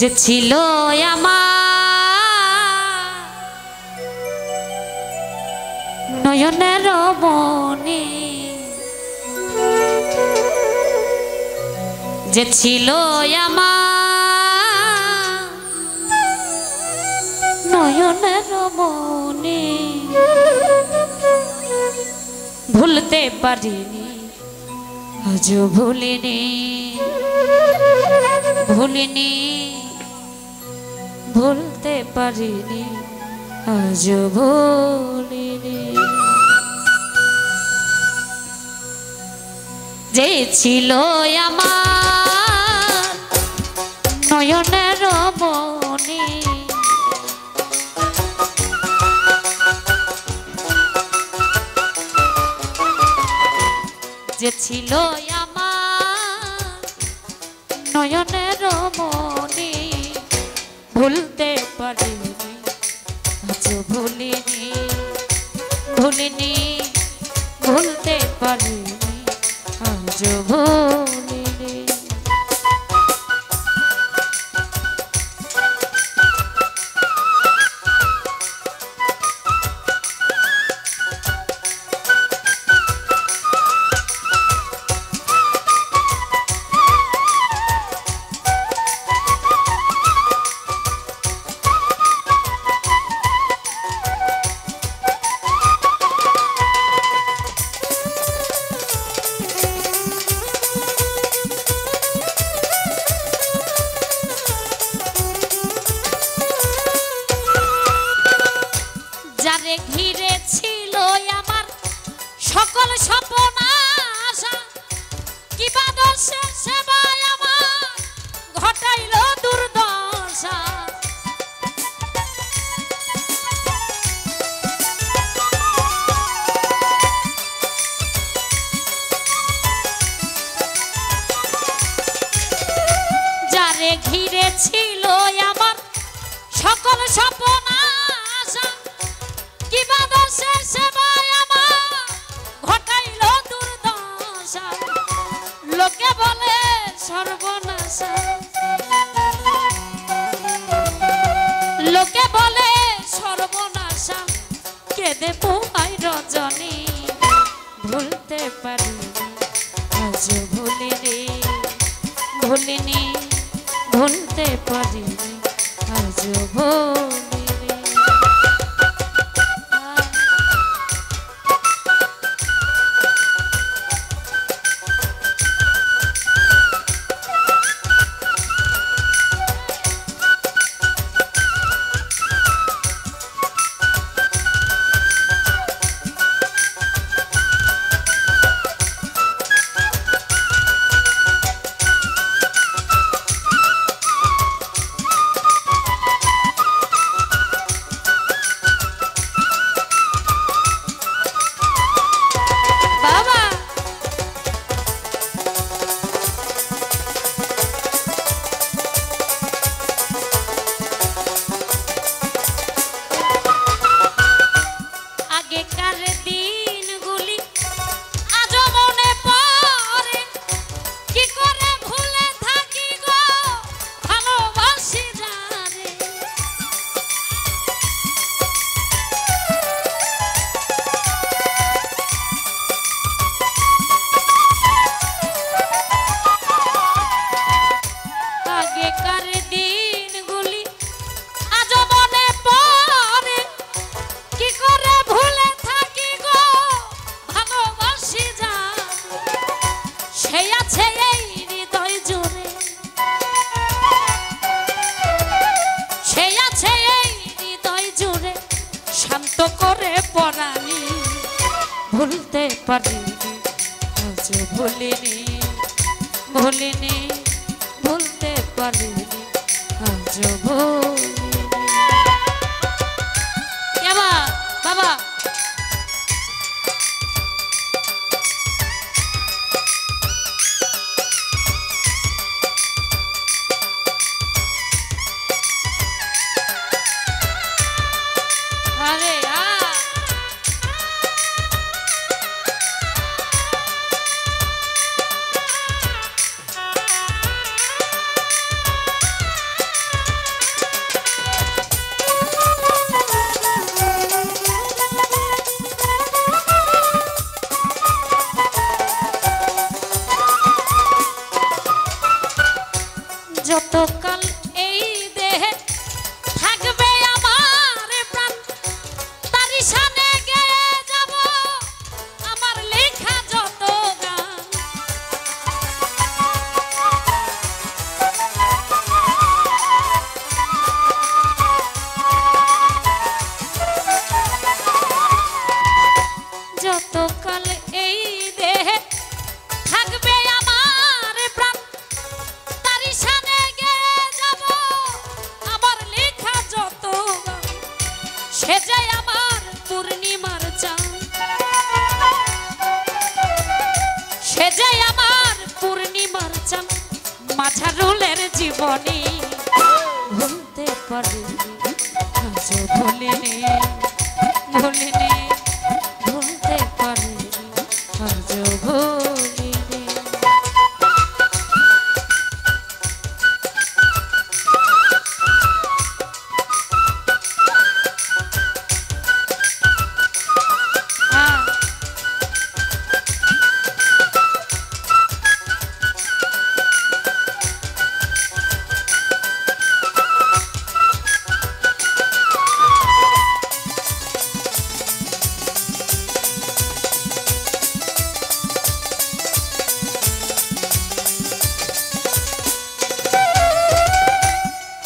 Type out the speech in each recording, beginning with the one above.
যে ছিল আমার নয়নের মনি, যে ছিল আমার নয়নের মনি, ভুলতে পারিনি আজও ভুলিনি, ভুলিনি ভুলতে পারিনি আজও ভুলিনি। যে ছিল আমার নয়নের মনি, যে ছিল আমার নয়নের মনি, ভুলতে পারিনি আজও ভুলিনি, ভুলিনি ভুলতে পারিনি আজও ভুলিনি। যারে ঘিরে ছিল আমার সকল স্বপ্ন আশা, কি বাদশের সেবায় আমার ঘটাইল দুর্দশা। যারে ঘিরে ছিল আমার সকল স্বপ্ন আশা, কি বাদশের সেবায় আমার ঘটাইল দুর্দশা। লোকে বলে সর্বনাশা, লোকে বলে সর্বনাশা, কেঁদে পোহাই রজনী, ভুলতে পারিনি আজও ভুলিনি, ভুলিনি ভুলতে পারিনি আজও ভুলিনি। শান্ত করে পরানি, ভুলতে পারিনি আজও ভুলিনি, ভুলিনি ভুলতে পারিনি আজও ভুলিনি। বাবা আরে যতকাল এই দেহে থাকবে আমার প্রাণ তারি শানে গেয়ে যাব আমার লেখা যত গান। যতকাল এই দেহে থাকবে আমার প্রাণ তারি শানে গেয়ে যাব আমার লেখা যত গান। সে যে আমার পূর্ণিমার চাঁদ, সে যে আমার পূর্ণিমার চাঁদ, মাঝারুলের জীবনী ভুলতে পারিনি আজও ভুলিনি, ভুলিনি ভুলতে পারিনি আজও ভুলিনি।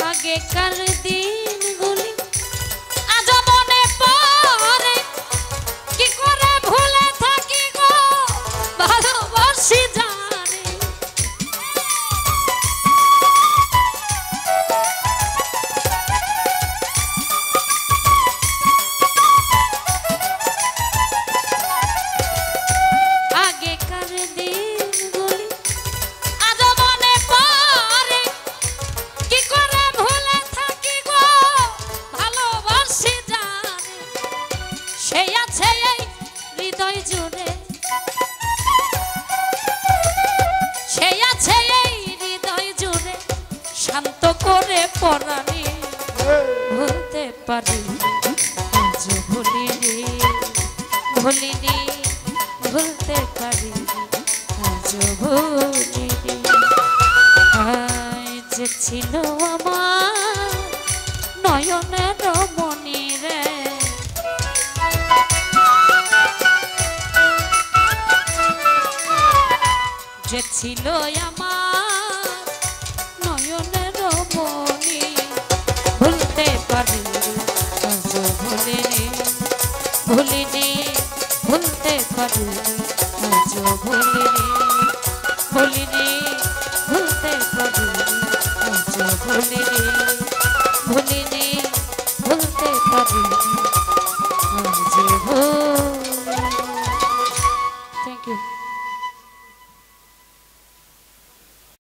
আগেকার দিনগুলি আজ মনে পড়ে, কি করে ভুলে থাকি গো ভালোবাসি জানে। আগেকার দিনগুলি আজ মনে পড়ে, কি করে ভুলে থাকি গো ভালোবাসি জানে। সেই আছে এই হৃদয় জুড়ে, সেই আছে এই হৃদয় জুড়ে শান্ত করে পরাণে ভুলতে পারি আজও ভুলিনি, ভুলিনি ভুলতে পারি আজও ভুলিনি। আজ যে ছিল আমার নয়নের মনি রে, যে ছিল আমার নয়নের মনি ভুলতে পারি আজও ভুলিনি, ভুলিনি ভুলতে পারি আজও ভুলিনি, ভুলিনি ভুলতে পারি আজও ভুলিনি।